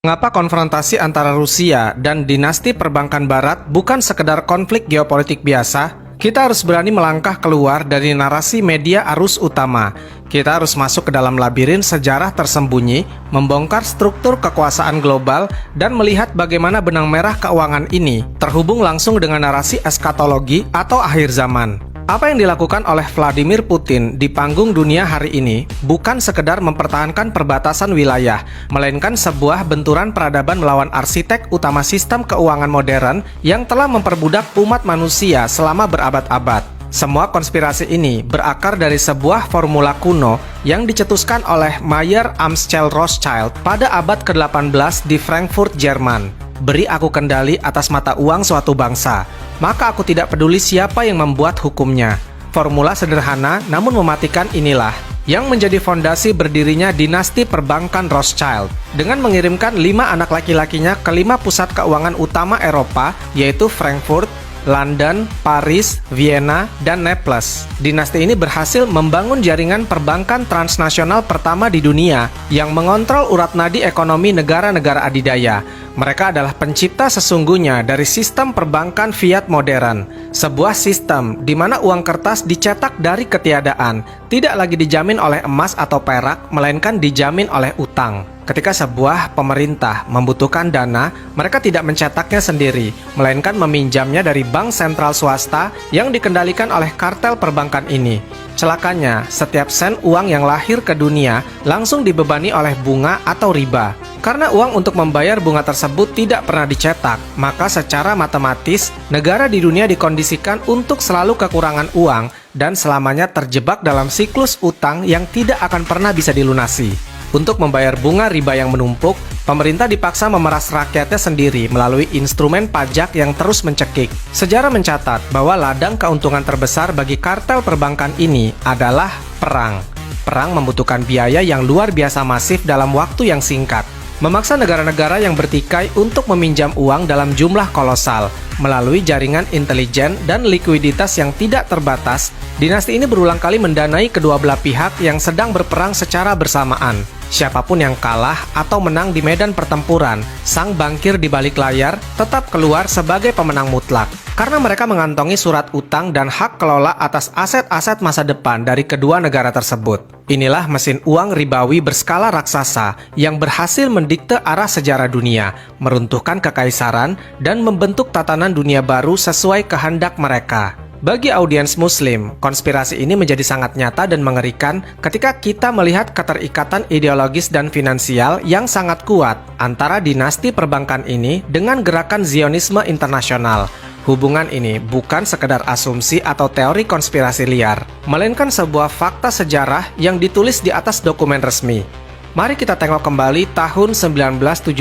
Mengapa konfrontasi antara Rusia dan dinasti perbankan barat bukan sekedar konflik geopolitik biasa? Kita harus berani melangkah keluar dari narasi media arus utama. Kita harus masuk ke dalam labirin sejarah tersembunyi, membongkar struktur kekuasaan global, dan melihat bagaimana benang merah keuangan ini terhubung langsung dengan narasi eskatologi atau akhir zaman. Apa yang dilakukan oleh Vladimir Putin di panggung dunia hari ini bukan sekedar mempertahankan perbatasan wilayah, melainkan sebuah benturan peradaban melawan arsitek utama sistem keuangan modern yang telah memperbudak umat manusia selama berabad-abad. Semua konspirasi ini berakar dari sebuah formula kuno yang dicetuskan oleh Mayer Amschel Rothschild pada abad ke-18 di Frankfurt, Jerman. Beri aku kendali atas mata uang suatu bangsa, maka aku tidak peduli siapa yang membuat hukumnya. Formula sederhana namun mematikan inilah yang menjadi fondasi berdirinya dinasti perbankan Rothschild dengan mengirimkan 5 anak laki-lakinya ke 5 pusat keuangan utama Eropa, yaitu Frankfurt, London, Paris, Vienna, dan Naples. Dinasti ini berhasil membangun jaringan perbankan transnasional pertama di dunia yang mengontrol urat nadi ekonomi negara-negara adidaya. Mereka adalah pencipta sesungguhnya dari sistem perbankan fiat modern, sebuah sistem di mana uang kertas dicetak dari ketiadaan, tidak lagi dijamin oleh emas atau perak, melainkan dijamin oleh utang. Ketika sebuah pemerintah membutuhkan dana, mereka tidak mencetaknya sendiri, melainkan meminjamnya dari bank sentral swasta yang dikendalikan oleh kartel perbankan ini. Celakanya, setiap sen uang yang lahir ke dunia langsung dibebani oleh bunga atau riba. Karena uang untuk membayar bunga tersebut tidak pernah dicetak, maka secara matematis, negara di dunia dikondisikan untuk selalu kekurangan uang dan selamanya terjebak dalam siklus utang yang tidak akan pernah bisa dilunasi. Untuk membayar bunga riba yang menumpuk, pemerintah dipaksa memeras rakyatnya sendiri melalui instrumen pajak yang terus mencekik. Sejarah mencatat bahwa ladang keuntungan terbesar bagi kartel perbankan ini adalah perang. Perang membutuhkan biaya yang luar biasa masif dalam waktu yang singkat, memaksa negara-negara yang bertikai untuk meminjam uang dalam jumlah kolosal. Melalui jaringan intelijen dan likuiditas yang tidak terbatas, dinasti ini berulang kali mendanai kedua belah pihak yang sedang berperang secara bersamaan. Siapapun yang kalah atau menang di medan pertempuran, sang bankir di balik layar tetap keluar sebagai pemenang mutlak. Karena mereka mengantongi surat utang dan hak kelola atas aset-aset masa depan dari kedua negara tersebut. Inilah mesin uang ribawi berskala raksasa yang berhasil mendikte arah sejarah dunia, meruntuhkan kekaisaran, dan membentuk tatanan dunia baru sesuai kehendak mereka. Bagi audiens Muslim, konspirasi ini menjadi sangat nyata dan mengerikan ketika kita melihat keterikatan ideologis dan finansial yang sangat kuat antara dinasti perbankan ini dengan gerakan Zionisme internasional. Hubungan ini bukan sekedar asumsi atau teori konspirasi liar, melainkan sebuah fakta sejarah yang ditulis di atas dokumen resmi. Mari kita tengok kembali tahun 1917,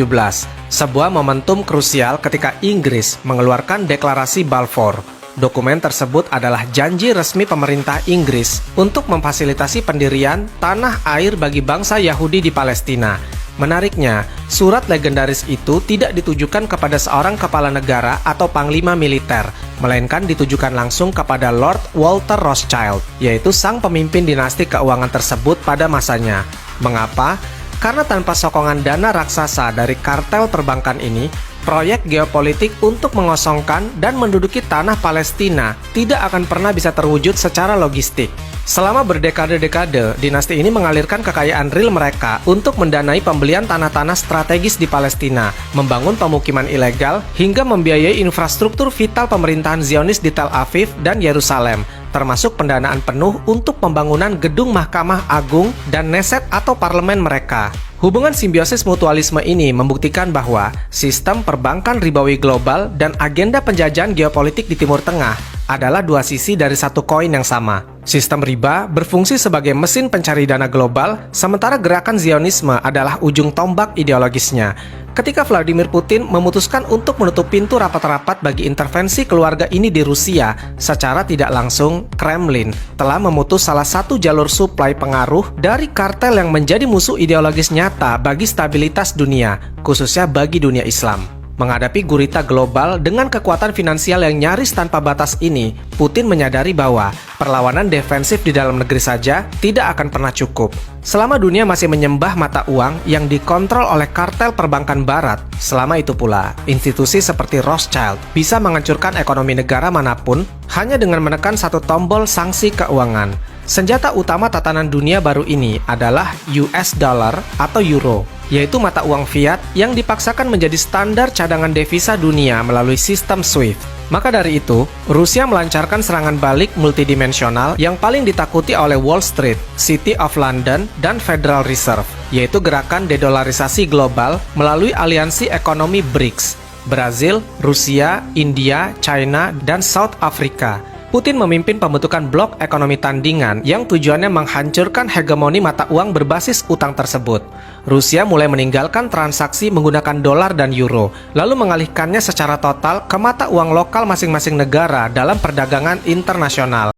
sebuah momentum krusial ketika Inggris mengeluarkan deklarasi Balfour. Dokumen tersebut adalah janji resmi pemerintah Inggris untuk memfasilitasi pendirian tanah air bagi bangsa Yahudi di Palestina. Menariknya, surat legendaris itu tidak ditujukan kepada seorang kepala negara atau panglima militer, melainkan ditujukan langsung kepada Lord Walter Rothschild, yaitu sang pemimpin dinasti keuangan tersebut pada masanya. Mengapa? Karena tanpa sokongan dana raksasa dari kartel perbankan ini, proyek geopolitik untuk mengosongkan dan menduduki tanah Palestina tidak akan pernah bisa terwujud secara logistik. Selama berdekade-dekade, dinasti ini mengalirkan kekayaan real mereka untuk mendanai pembelian tanah-tanah strategis di Palestina, membangun pemukiman ilegal, hingga membiayai infrastruktur vital pemerintahan Zionis di Tel Aviv dan Yerusalem, termasuk pendanaan penuh untuk pembangunan gedung Mahkamah Agung dan Knesset atau parlemen mereka. Hubungan simbiosis mutualisme ini membuktikan bahwa sistem perbankan ribawi global dan agenda penjajahan geopolitik di Timur Tengah adalah dua sisi dari satu koin yang sama. Sistem riba berfungsi sebagai mesin pencari dana global, sementara gerakan Zionisme adalah ujung tombak ideologisnya. Ketika Vladimir Putin memutuskan untuk menutup pintu rapat-rapat bagi intervensi keluarga ini di Rusia, secara tidak langsung, Kremlin telah memutus salah satu jalur suplai pengaruh dari kartel yang menjadi musuh ideologis nyata bagi stabilitas dunia, khususnya bagi dunia Islam. Menghadapi gurita global dengan kekuatan finansial yang nyaris tanpa batas ini, Putin menyadari bahwa perlawanan defensif di dalam negeri saja tidak akan pernah cukup. Selama dunia masih menyembah mata uang yang dikontrol oleh kartel perbankan barat, selama itu pula, institusi seperti Rothschild bisa menghancurkan ekonomi negara manapun hanya dengan menekan satu tombol sanksi keuangan. Senjata utama tatanan dunia baru ini adalah US dollar atau euro, yaitu mata uang fiat yang dipaksakan menjadi standar cadangan devisa dunia melalui sistem SWIFT. Maka dari itu, Rusia melancarkan serangan balik multidimensional yang paling ditakuti oleh Wall Street, City of London, dan Federal Reserve, yaitu gerakan dedolarisasi global melalui aliansi ekonomi BRICS, Brazil, Rusia, India, China, dan South Africa. Putin memimpin pembentukan blok ekonomi tandingan yang tujuannya menghancurkan hegemoni mata uang berbasis utang tersebut. Rusia mulai meninggalkan transaksi menggunakan dolar dan euro, lalu mengalihkannya secara total ke mata uang lokal masing-masing negara dalam perdagangan internasional.